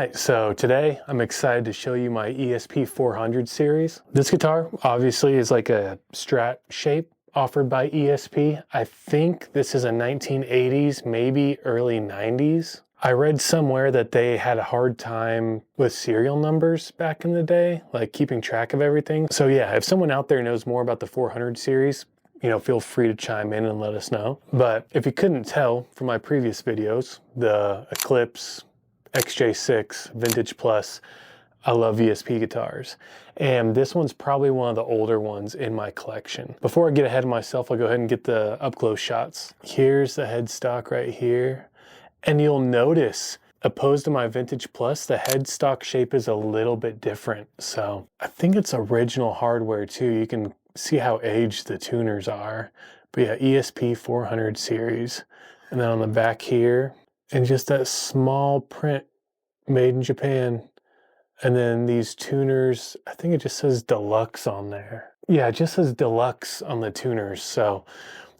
right, so today I'm excited to show you my ESP 400 series. This guitar obviously is like a Strat shape offered by ESP. I think this is a 1980s, maybe early 90s. I read somewhere that they had a hard time with serial numbers back in the day, like keeping track of everything. So yeah, if someone out there knows more about the 400 series, feel free to chime in and let us know. But if you couldn't tell from my previous videos, the Eclipse, XJ6, Vintage Plus, I love ESP guitars. And this one's probably one of the older ones in my collection. Before I get ahead of myself, I'll go ahead and get the up-close shots. Here's the headstock right here. And you'll notice, opposed to my Vintage Plus, the headstock shape is a little bit different. So I think it's original hardware too. You can see how aged the tuners are. But yeah, ESP 400 series. And then on the back here, and just that small print, made in Japan. And then these tuners, I think it just says Deluxe on there. Yeah, it just says Deluxe on the tuners. So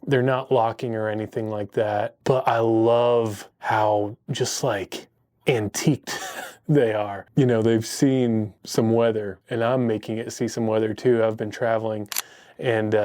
they're not locking or anything like that. But I love how just like antiqued they are. They've seen some weather, and I'm making it see some weather too. I've been traveling and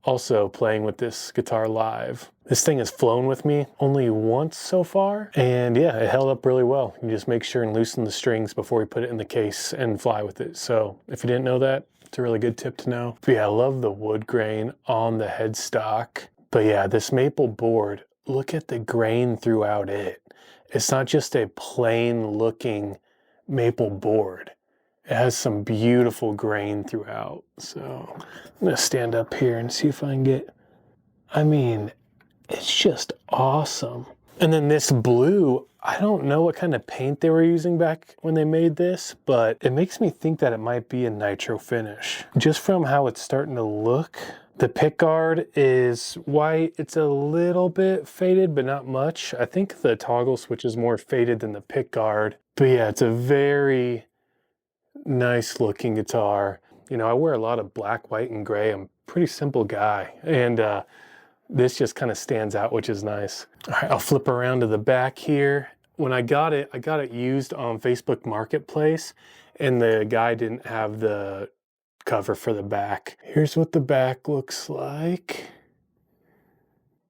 also playing with this guitar live. This thing has flown with me only once so far, and yeah, it held up really well. You just make sure and loosen the strings before you put it in the case and fly with it. So if you didn't know that, it's a really good tip to know. But yeah, I love the wood grain on the headstock. But yeah, this maple board, look at the grain throughout it. It's not just a plain looking maple board. It has some beautiful grain throughout. So I'm gonna stand up here and see if I can get, it's just awesome. And then this blue, I don't know what kind of paint they were using back when they made this, but it makes me think that it might be a nitro finish. Just from how it's starting to look. The pickguard is white. It's a little bit faded, but not much. I think the toggle switch is more faded than the pickguard. But yeah, it's a very nice looking guitar. I wear a lot of black, white, and gray. I'm a pretty simple guy. And this just kind of stands out, which is nice. All right, I'll flip around to the back here. When I got it used on Facebook Marketplace, and the guy didn't have the cover for the back. Here's what the back looks like.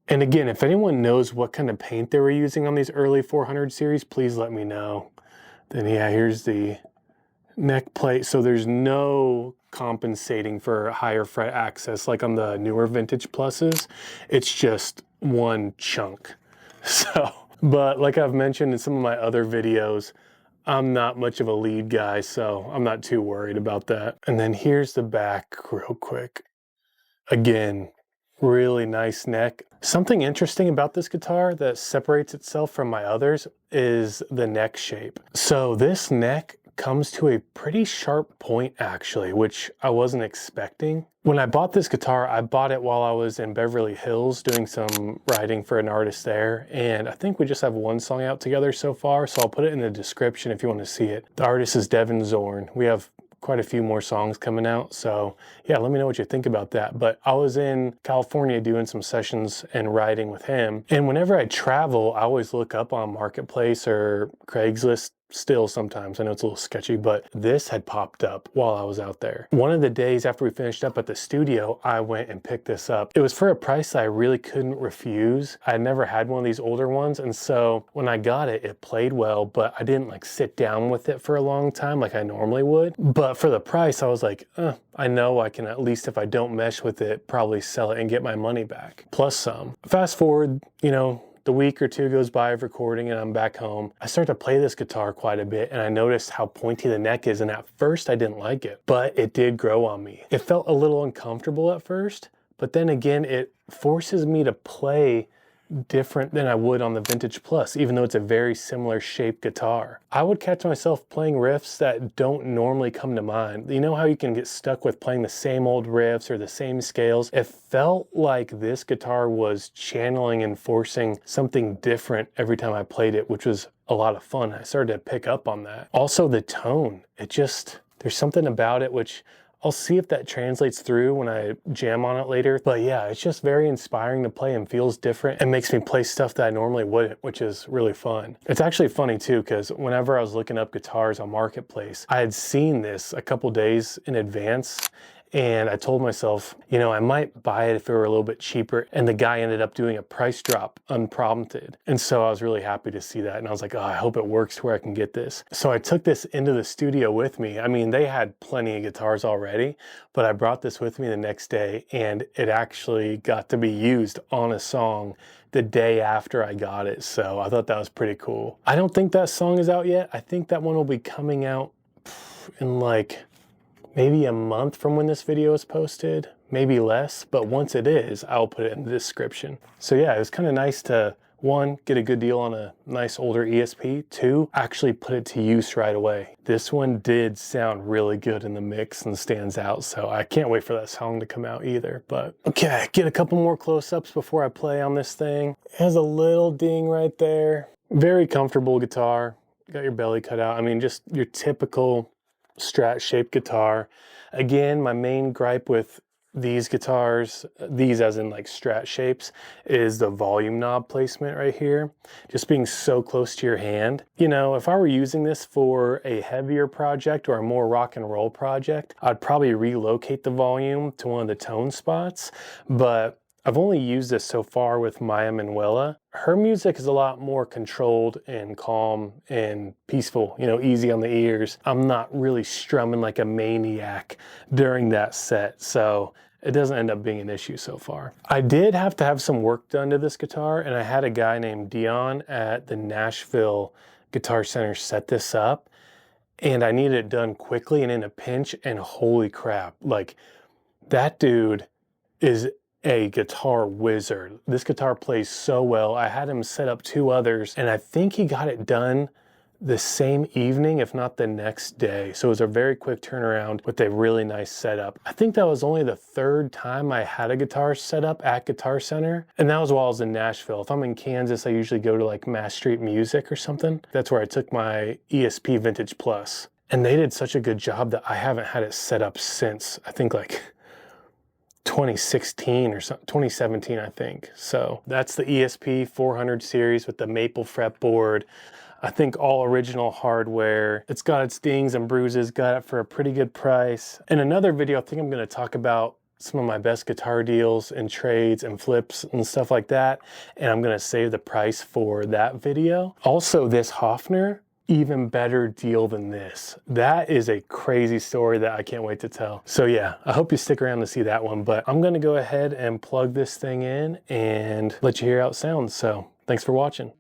And again, if anyone knows what kind of paint they were using on these early 400 series, please let me know. Then yeah, here's the neck plate. So there's no compensating for higher fret access like on the newer Vintage Pluses. It's just one chunk. So, but like I've mentioned in some of my other videos, I'm not much of a lead guy, so I'm not too worried about that. And then here's the back real quick. Again, really nice neck. Something interesting about this guitar that separates itself from my others is the neck shape. So this neck comes to a pretty sharp point actually, which I wasn't expecting. When I bought this guitar, I bought it while I was in Beverly Hills doing some writing for an artist there. And I think we just have one song out together so far, so I'll put it in the description if you want to see it. The artist is Devan Zorn. We have quite a few more songs coming out. So yeah, let me know what you think about that. But I was in California doing some sessions and writing with him. And whenever I travel, I always look up on Marketplace or Craigslist. Still sometimes, I know it's a little sketchy, but this had popped up while I was out there. One of the days after we finished up at the studio, I went and picked this up. It was for a price that I really couldn't refuse. I had never had one of these older ones, and so when I got it, it played well, but I didn't like sit down with it for a long time like I normally would. But for the price, I was like, I know I can, at least if I don't mesh with it, probably sell it and get my money back, plus some. Fast forward, the week or two goes by of recording and I'm back home. I start to play this guitar quite a bit and I noticed how pointy the neck is, and at first I didn't like it, but it did grow on me. It felt a little uncomfortable at first, but then again, it forces me to play different than I would on the Vintage Plus, even though it's a very similar shaped guitar. I would catch myself playing riffs that don't normally come to mind. You know how you can get stuck with playing the same old riffs or the same scales? It felt like this guitar was channeling and forcing something different every time I played it, which was a lot of fun. I started to pick up on that. Also the tone, there's something about it which I'll see if that translates through when I jam on it later. But yeah, it's just very inspiring to play and feels different and makes me play stuff that I normally wouldn't, which is really fun. It's actually funny too, because whenever I was looking up guitars on Marketplace, I had seen this a couple days in advance. And I told myself, you know, I might buy it if it were a little bit cheaper. And the guy ended up doing a price drop unprompted. And so I was really happy to see that. And I was like, oh, I hope it works to where I can get this. So I took this into the studio with me. I mean, they had plenty of guitars already, but I brought this with me the next day and it actually got to be used on a song the day after I got it. So I thought that was pretty cool. I don't think that song is out yet. I think that one will be coming out in like maybe a month from when this video is posted, maybe less, but once it is, I'll put it in the description. So yeah, it was kind of nice to, one, get a good deal on a nice older ESP, two, actually put it to use right away. This one did sound really good in the mix and stands out, so I can't wait for that song to come out either. But okay, get a couple more close-ups before I play on this thing. It has a little ding right there. Very comfortable guitar. Got your belly cut out. I mean, just your typical Strat shaped guitar. Again, my main gripe with these guitars, these as in like Strat shapes, is the volume knob placement right here. Just being so close to your hand. You know, if I were using this for a heavier project or a more rock and roll project, I'd probably relocate the volume to one of the tone spots, but I've only used this so far with Maya Manuela. Her music is a lot more controlled and calm and peaceful, you know, easy on the ears. I'm not really strumming like a maniac during that set, so it doesn't end up being an issue so far. I did have to have some work done to this guitar, and I had a guy named Devan at the Nashville Guitar Center set this up, and I needed it done quickly and in a pinch, and holy crap, like that dude is a guitar wizard. This guitar plays so well. I had him set up two others, and I think he got it done the same evening, if not the next day. So it was a very quick turnaround with a really nice setup. I think that was only the third time I had a guitar set up at Guitar Center, and that was while I was in Nashville. If I'm in Kansas, I usually go to like Mass Street Music or something. That's where I took my ESP Vintage Plus. And they did such a good job that I haven't had it set up since, I think like 2016 or something, 2017, I think. So that's the ESP 400 series with the maple fretboard. I think all original hardware. It's got its dings and bruises, got it for a pretty good price. In another video, I think I'm going to talk about some of my best guitar deals and trades and flips and stuff like that. And I'm going to save the price for that video. Also, this Hofner, even better deal than this. That is a crazy story that I can't wait to tell. So yeah, I hope you stick around to see that one, but I'm gonna go ahead and plug this thing in and let you hear how it sounds. So thanks for watching.